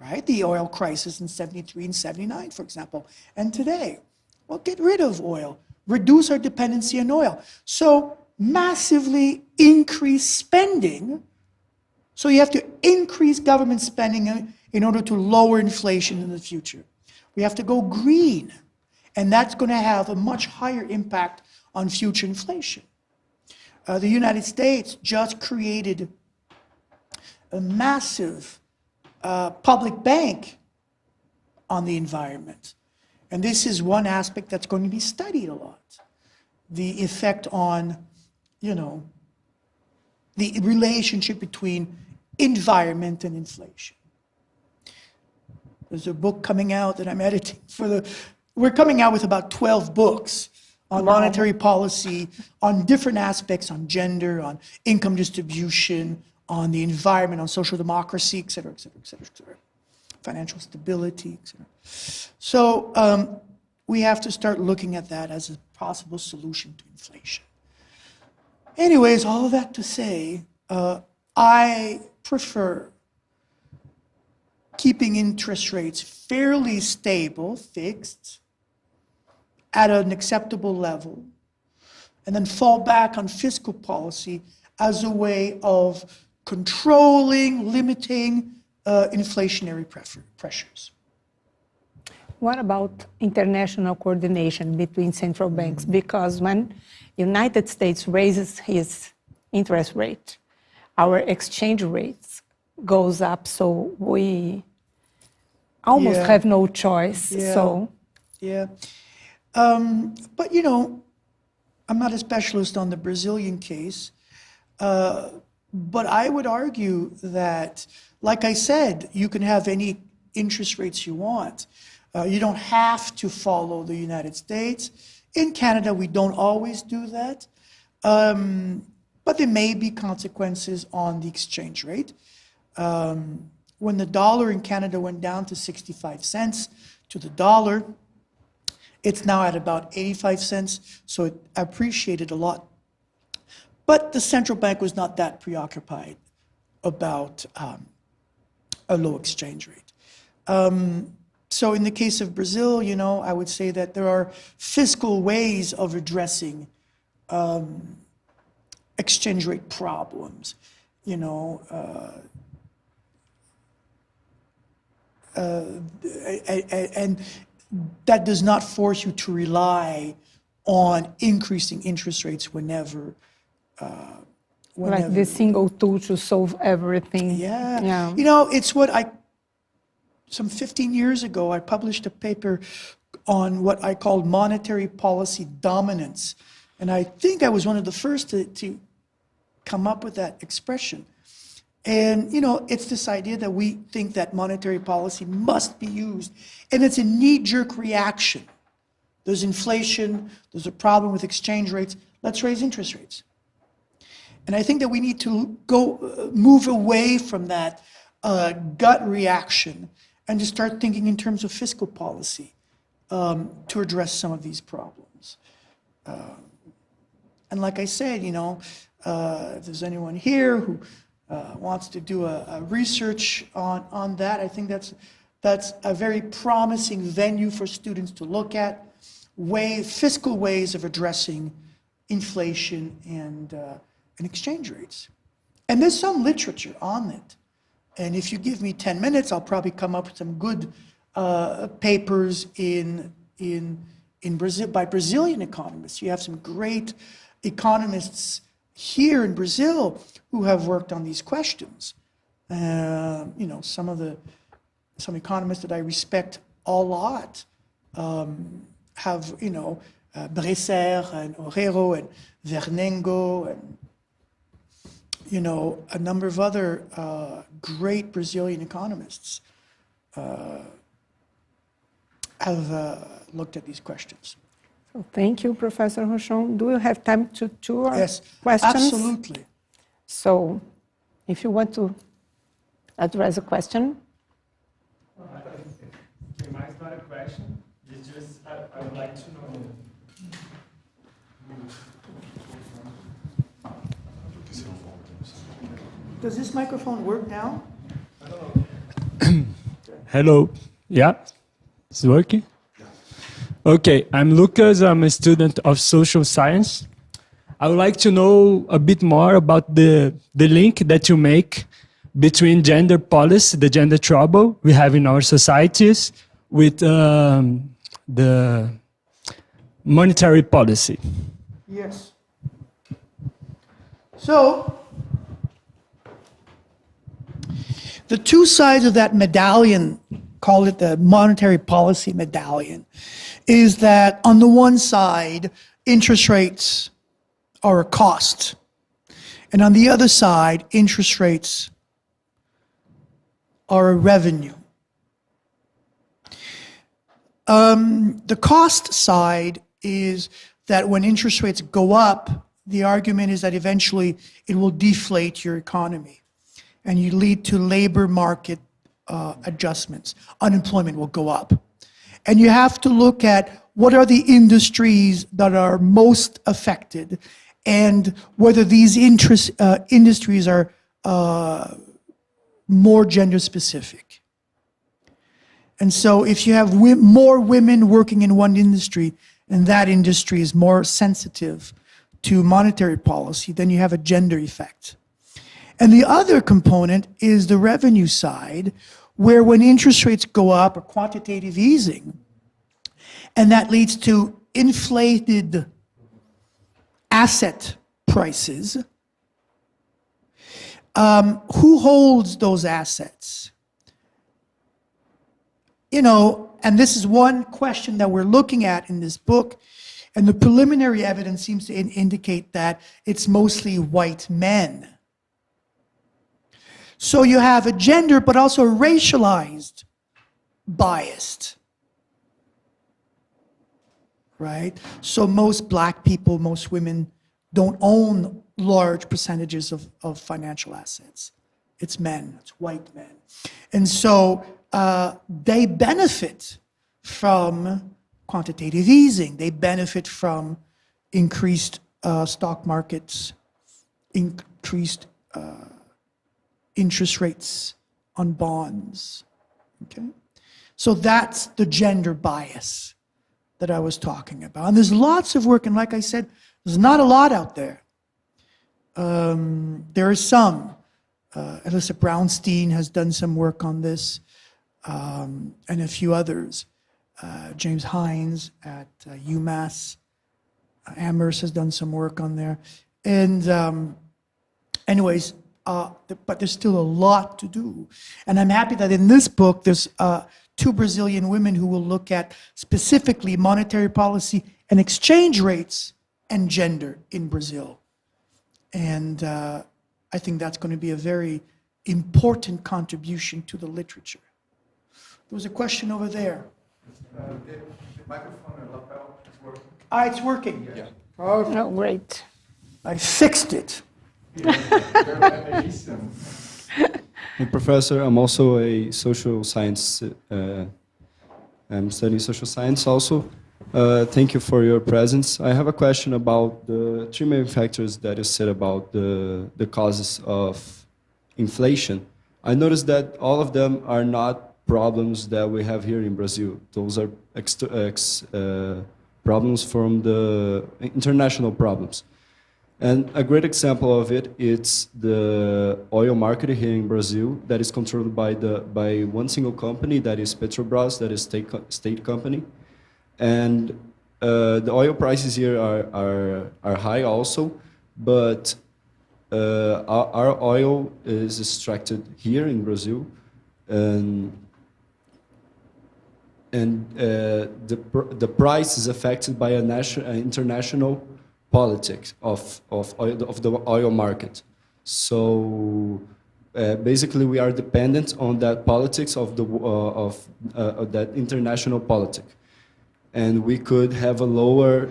right? The oil crisis in 73 and 79, for example, and today. Well, get rid of oil, reduce our dependency on oil. So massively increase spending. So you have to increase government spending in order to lower inflation in the future. We have to go green, and that's going to have a much higher impact on future inflation. The United States just created a massive public bank on the environment. And this is one aspect that's going to be studied a lot. The effect on, the relationship between environment and inflation. There's a book coming out that I'm editing we're coming out with about 12 books on monetary policy, on different aspects, on gender, on income distribution, on the environment, on social democracy, et cetera, et cetera, et cetera, et cetera. Financial stability, et cetera. So we have to start looking at that as a possible solution to inflation. Anyways, all of that to say, I prefer keeping interest rates fairly stable, fixed, at an acceptable level, and then fall back on fiscal policy as a way of controlling, limiting inflationary pressures. What about international coordination between central banks? Because when United States raises his interest rate, our exchange rates goes up, so we almost have no choice. So but you know, I'm not a specialist on the Brazilian case, but I would argue that, like I said, you can have any interest rates you want. You don't have to follow the United States. In Canada, we don't always do that. But there may be consequences on the exchange rate. When the dollar in Canada went down to 65 cents to the dollar, it's now at about 85 cents, so it appreciated a lot. But the central bank was not that preoccupied about a low exchange rate. So in the case of Brazil, you know, I would say that there are fiscal ways of addressing exchange rate problems, you know, and that does not force you to rely on increasing interest rates whenever. Like the single tool to solve everything. Yeah. You know, it's what some 15 years ago, I published a paper on what I called monetary policy dominance. And I think I was one of the first to come up with that expression. And, you know, it's this idea that we think that monetary policy must be used. And it's a knee-jerk reaction. There's inflation, there's a problem with exchange rates, let's raise interest rates. And I think that we need to move away from that gut reaction and to start thinking in terms of fiscal policy to address some of these problems. And like I said, you know, if there's anyone here who wants to do a research on that, I think that's a very promising venue for students to look at, fiscal ways of addressing inflation and exchange rates. And there's some literature on it. And if you give me 10 minutes, I'll probably come up with some good papers in Brazil by Brazilian economists. You have some great economists here in Brazil who have worked on these questions. You know, some economists that I respect a lot have, you know, Bresser and Orero and Vernengo and, you know, a number of other great Brazilian economists have looked at these questions. So thank you, Professor Rochon. Do you have time to two Yes, questions? absolutely. So if you want to address a question. It's not a question. It's just, I would like to know. Does this microphone work now? Hello. Yeah? It's working? Okay, I'm Lucas. I'm a student of social science. I would like to know a bit more about the link that you make between gender policy, the gender trouble we have in our societies, with the monetary policy. Yes. So, the two sides of that medallion, call it the monetary policy medallion, is that on the one side, interest rates are a cost. And on the other side, interest rates are a revenue. The cost side is that when interest rates go up, the argument is that eventually it will deflate your economy and you lead to labor market adjustments. Unemployment will go up. And you have to look at what are the industries that are most affected and whether these industries are more gender specific. And so if you have more women working in one industry, and that industry is more sensitive to monetary policy, then you have a gender effect. And the other component is the revenue side, where when interest rates go up, or quantitative easing, and that leads to inflated asset prices, who holds those assets? You know, and this is one question that we're looking at in this book, and the preliminary evidence seems to indicate that it's mostly white men. So you have a gender, but also racialized bias, right? So most black people, most women don't own large percentages of financial assets. It's men, it's white men. And so they benefit from quantitative easing. They benefit from increased stock markets, increased interest rates on bonds, okay? So that's the gender bias that I was talking about. And there's lots of work, and like I said, there's not a lot out there. There is some. Elissa Brownstein has done some work on this, and a few others. James Hines at UMass, Amherst has done some work on there. And anyways, but there's still a lot to do. And I'm happy that in this book, there's 2 Brazilian women who will look at specifically monetary policy and exchange rates and gender in Brazil. And I think that's going to be a very important contribution to the literature. There was a question over there. The microphone and lapel is working. Ah, it's working. Yeah. Oh, great. I fixed it. Hey, Professor, I'm also a social science, I'm studying social science also. Thank you for your presence. I have a question about the 3 main factors that you said about the causes of inflation. I noticed that all of them are not problems that we have here in Brazil. Those are problems from the international problems. And a great example of it is the oil market here in Brazil that is controlled by one single company, that is Petrobras, that is state company. And the oil prices here are high also, but our oil is extracted here in Brazil, and the price is affected by an international politics of the oil market. So basically, we are dependent on that politics of that international politics, and we could have a lower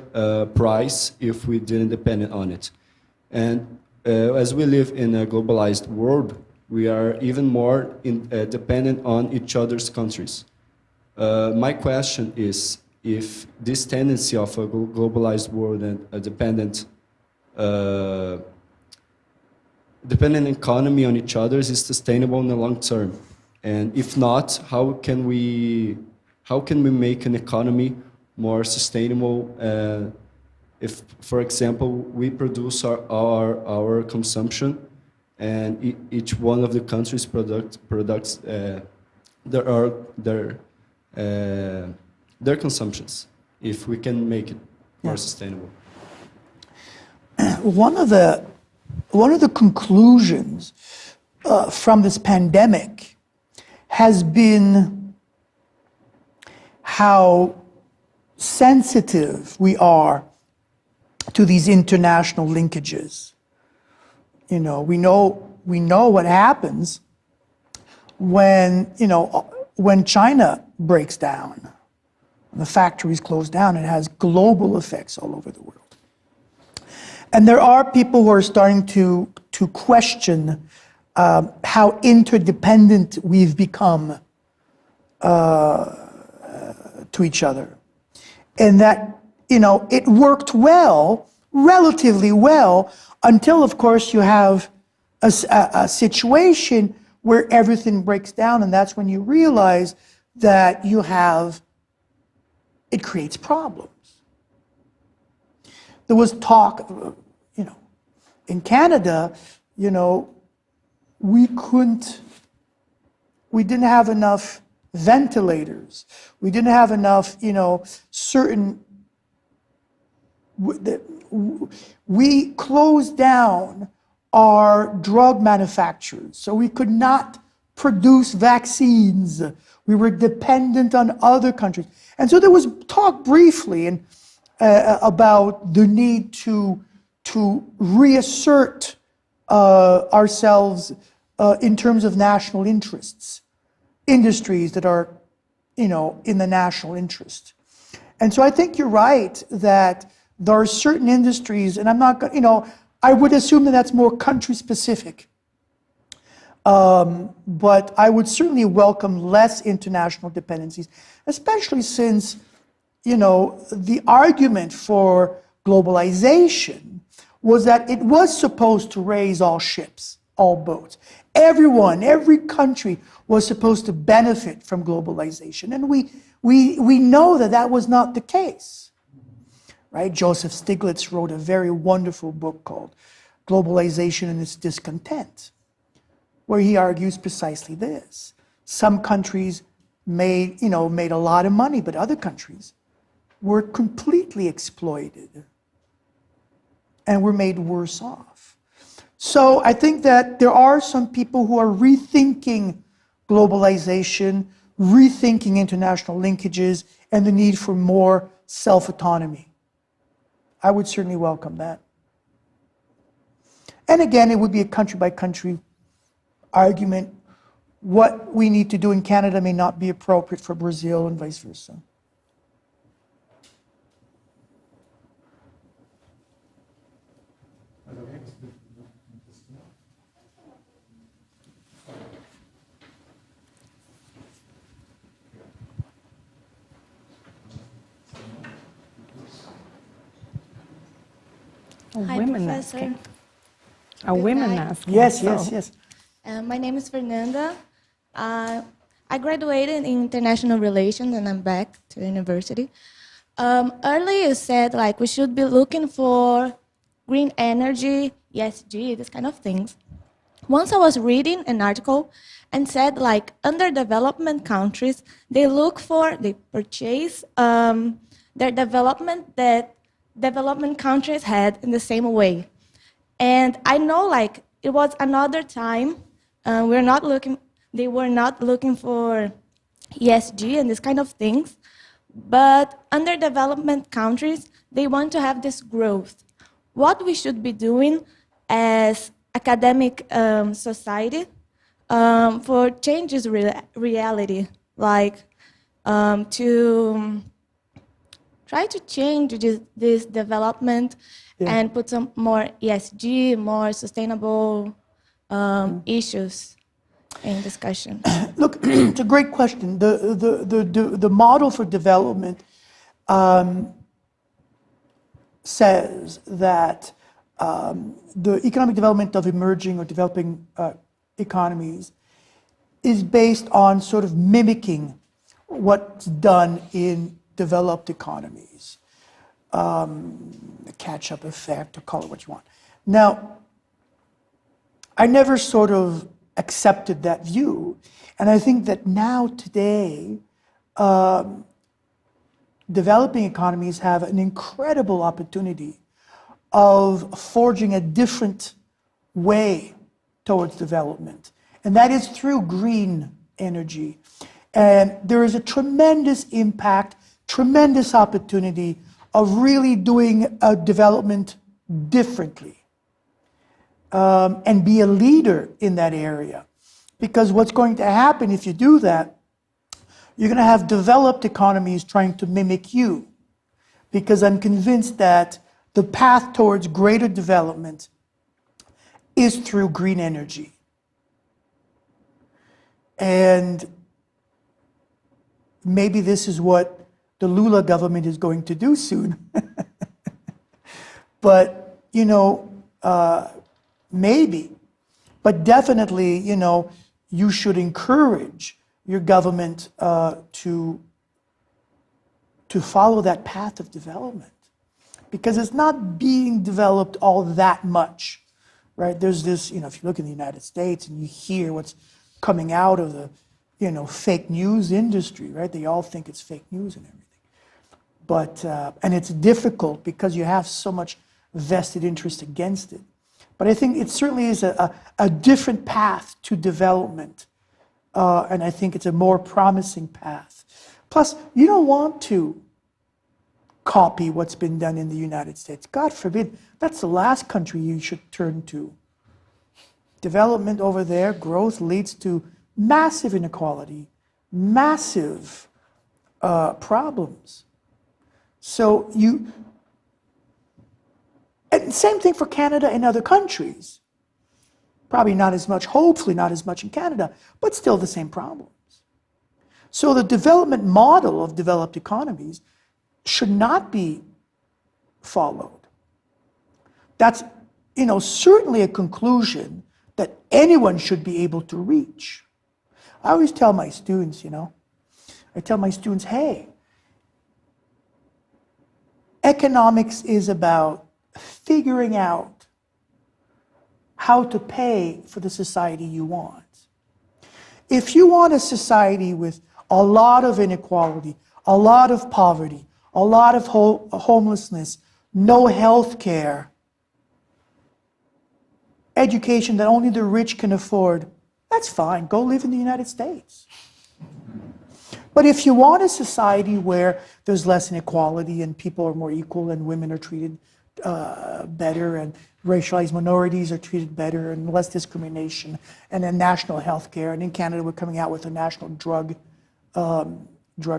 price if we didn't depend on it. And as we live in a globalized world, we are even more dependent on each other's countries. My question is, if this tendency of a globalized world and a dependent economy on each other is sustainable in the long term, and if not, how can we make an economy more sustainable? If, for example, we produce our consumption, and each one of the countries' products their consumptions, if we can make it more sustainable. One of the conclusions from this pandemic has been how sensitive we are to these international linkages. You know, we know what happens when China breaks down, the factories close down. It has global effects all over the world. And there are people who are starting to question how interdependent we've become to each other. And that, it worked well relatively well until, of course, you have a situation where everything breaks down, and that's when you realize that it creates problems. There was talk, in Canada, we didn't have enough ventilators. We didn't have enough, we closed down our drug manufacturers, so we could not produce vaccines. We were dependent on other countries. And so there was talk briefly about the need to reassert ourselves in terms of national interests, industries that are, in the national interest. And so I think you're right that there are certain industries, and I'm not going, I would assume that that's more country specific. But I would certainly welcome less international dependencies, especially since, the argument for globalization was that it was supposed to raise all ships, all boats. Everyone, every country was supposed to benefit from globalization. And we know that that was not the case, right? Joseph Stiglitz wrote a very wonderful book called Globalization and Its Discontent, where he argues precisely this. Some countries made a lot of money, but other countries were completely exploited and were made worse off. So I think that there are some people who are rethinking globalization, rethinking international linkages, and the need for more self-autonomy. I would certainly welcome that. And again, it would be a country-by-country argument. What we need to do in Canada may not be appropriate for Brazil and vice versa. Hi, Women Professor. asking. A women asking. Yes, yes, yes. My name is Fernanda. I graduated in international relations and I'm back to the university. Earlier you said we should be looking for green energy, ESG, this kind of things. Once I was reading an article and said underdevelopment countries, they purchase their development that development countries had in the same way. And I know it was another time, they were not looking for ESG and this kind of things, but underdevelopment countries, they want to have this growth. What we should be doing as academic society for changes reality, to try to change this development and put some more ESG, more sustainable issues in discussion. Look, it's a great question. The model for development says that the economic development of emerging or developing economies is based on sort of mimicking what's done in developed economies. The catch-up effect, or call it what you want. Now, I never sort of accepted that view, and I think that now, today, developing economies have an incredible opportunity of forging a different way towards development, and that is through green energy. And there is a tremendous impact, tremendous opportunity of really doing development differently and be a leader in that area. Because what's going to happen if you do that, you're going to have developed economies trying to mimic you. Because I'm convinced that the path towards greater development is through green energy. And maybe this is what the Lula government is going to do soon. But, maybe, but definitely, you should encourage your government to follow that path of development, because it's not being developed all that much, right? There's this, if you look in the United States and you hear what's coming out of the, fake news industry, right? They all think it's fake news and everything. But, and it's difficult because you have so much vested interest against it. But I think it certainly is a different path to development. And I think it's a more promising path. Plus, you don't want to copy what's been done in the United States. God forbid, that's the last country you should turn to. Development over there, growth leads to massive inequality, massive problems. So and same thing for Canada and other countries. Probably not as much, hopefully not as much in Canada, but still the same problems. So the development model of developed economies should not be followed. That's, certainly a conclusion that anyone should be able to reach. I always tell my students, hey, economics is about figuring out how to pay for the society you want. If you want a society with a lot of inequality, a lot of poverty, a lot of homelessness, no health care, education that only the rich can afford, that's fine. Go live in the United States. But if you want a society where there's less inequality and people are more equal and women are treated better and racialized minorities are treated better and less discrimination and then national health care, and in Canada we're coming out with a national drug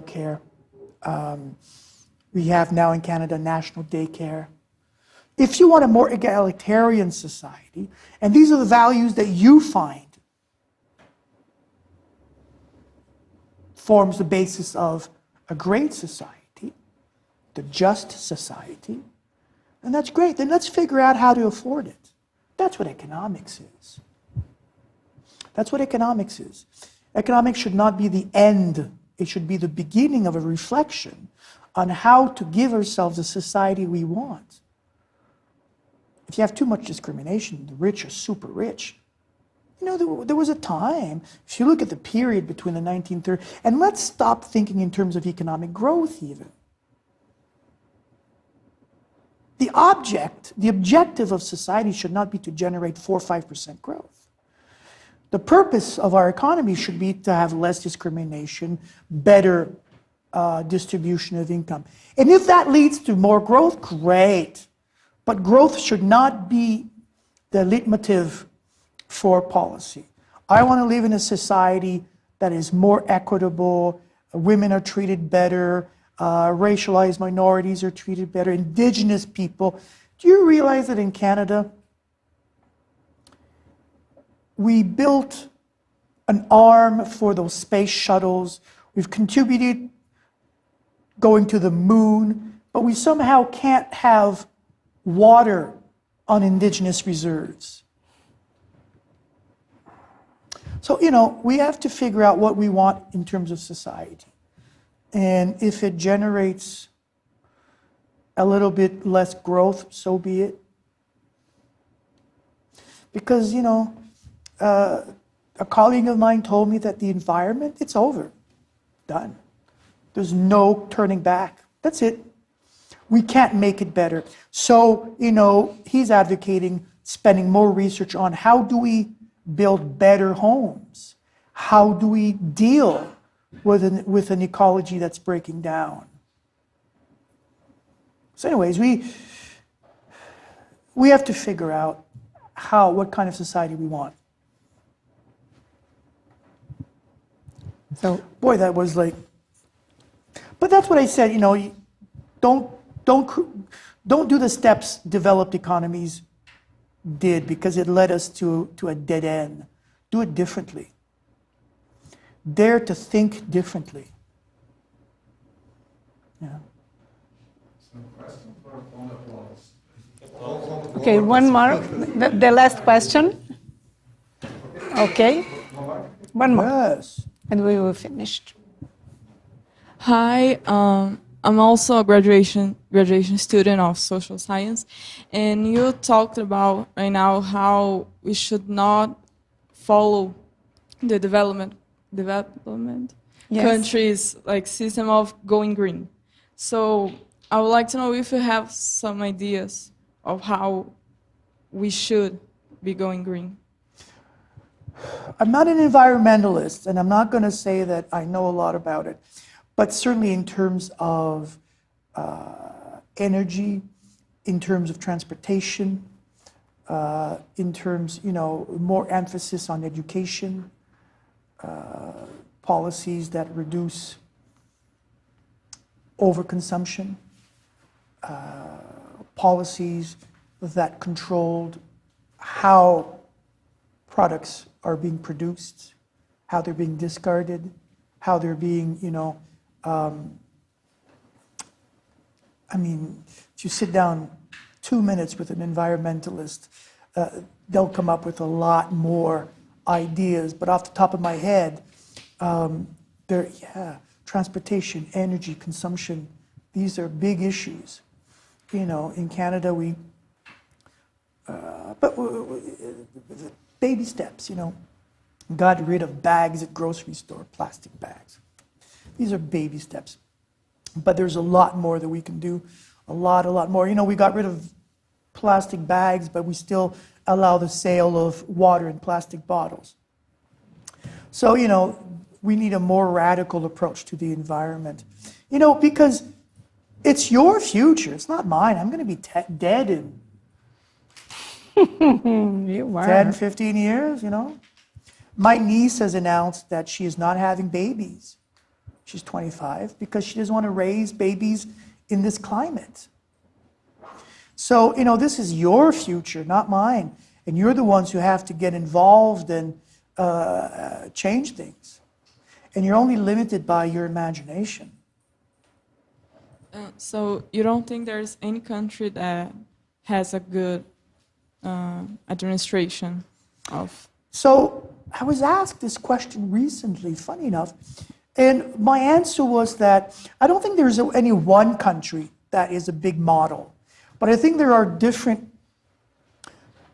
care. We have now in Canada national daycare. If you want a more egalitarian society, and these are the values that you find forms the basis of a great society, the just society, and that's great. Then let's figure out how to afford it. That's what economics is. That's what economics is. Economics should not be the end. It should be the beginning of a reflection on how to give ourselves a society we want. If you have too much discrimination, the rich are super rich. There was a time, if you look at the period between the 1930s, and let's stop thinking in terms of economic growth even. The objective of society should not be to generate 4 or 5% growth. The purpose of our economy should be to have less discrimination, better distribution of income. And if that leads to more growth, great. But growth should not be the leitmotif for policy. I want to live in a society that is more equitable, women are treated better, racialized minorities are treated better, indigenous people. Do you realize that in Canada, we built an arm for those space shuttles, we've contributed going to the moon, but we somehow can't have water on indigenous reserves. So, we have to figure out what we want in terms of society. And if it generates a little bit less growth, so be it. Because, a colleague of mine told me that the environment, it's over. Done. There's no turning back. That's it. We can't make it better. So, he's advocating spending more research on how do we build better homes? How do we deal with an ecology that's breaking down? So anyways, we have to figure out what kind of society we want. So, boy, that was like, but that's what I said, don't do the steps developed economies did, because it led us to a dead end. Do it differently. Dare to think differently. Yeah. Some questions or applause? Okay, one more. The last question. Okay. One more. Yes. And we will finish. Hi, I'm also a graduation student of social science, and you talked about right now how we should not follow the development Yes. countries like system of going green. So I would like to know if you have some ideas of how we should be going green. I'm not an environmentalist, and I'm not going to say that I know a lot about it, but certainly in terms of energy, in terms of transportation, in terms, more emphasis on education, policies that reduce overconsumption, policies that controlled how products are being produced, how they're being discarded, how they're being, if you sit down 2 minutes with an environmentalist, they'll come up with a lot more ideas. But off the top of my head, transportation, energy, consumption, these are big issues. In Canada, baby steps, got rid of bags at grocery store, plastic bags. These are baby steps. But there's a lot more that we can do, a lot more. We got rid of plastic bags, but we still allow the sale of water in plastic bottles. So, we need a more radical approach to the environment. Because it's your future, it's not mine. I'm going to be dead in You are. 10, 15 years, My niece has announced that she is not having babies. She's 25 because she doesn't want to raise babies in this climate. So, this is your future, not mine. And you're the ones who have to get involved and change things. And you're only limited by your imagination. So you don't think there's any country that has a good administration of... So I was asked this question recently, funny enough, and my answer was that I don't think there's any one country that is a big model, but I think there are different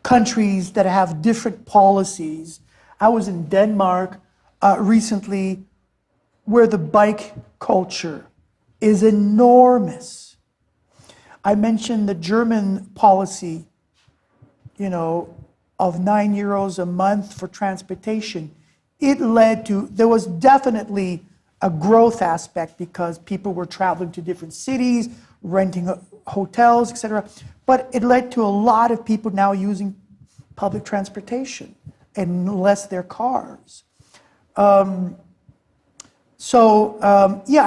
countries that have different policies. I was in Denmark recently, where the bike culture is enormous. I mentioned the German policy, of €9 a month for transportation. It led to, there was definitely a growth aspect because people were traveling to different cities, renting hotels, etc. But it led to a lot of people now using public transportation and less their cars. I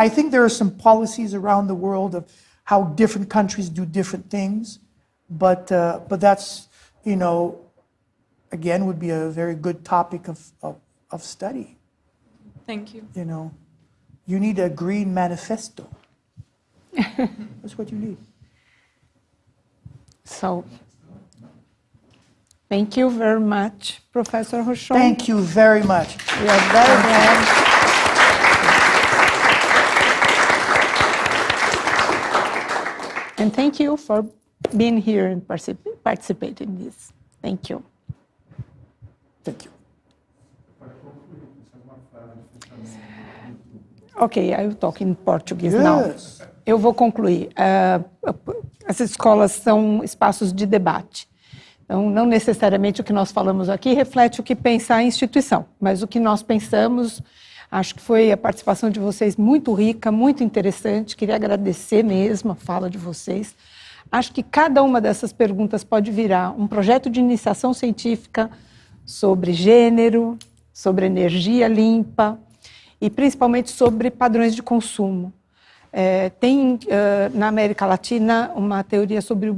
think there are some policies around the world of how different countries do different things, but that's, again, would be a very good topic of study. Thank you. You need a green manifesto. That's what you need. So, thank you very much, Professor Rochon. Thank you very much. We are very glad. And thank you for being here and participating in this. Thank you. Thank you. Ok, eu toco em português, não. Yes. Eu vou concluir. As escolas são espaços de debate. Então, não necessariamente o que nós falamos aqui reflete o que pensa a instituição, mas o que nós pensamos, acho que foi a participação de vocês muito rica, muito interessante. Queria agradecer mesmo a fala de vocês. Acho que cada uma dessas perguntas pode virar um projeto de iniciação científica sobre gênero, sobre energia limpa e principalmente sobre padrões de consumo. Tem na América Latina uma teoria sobre o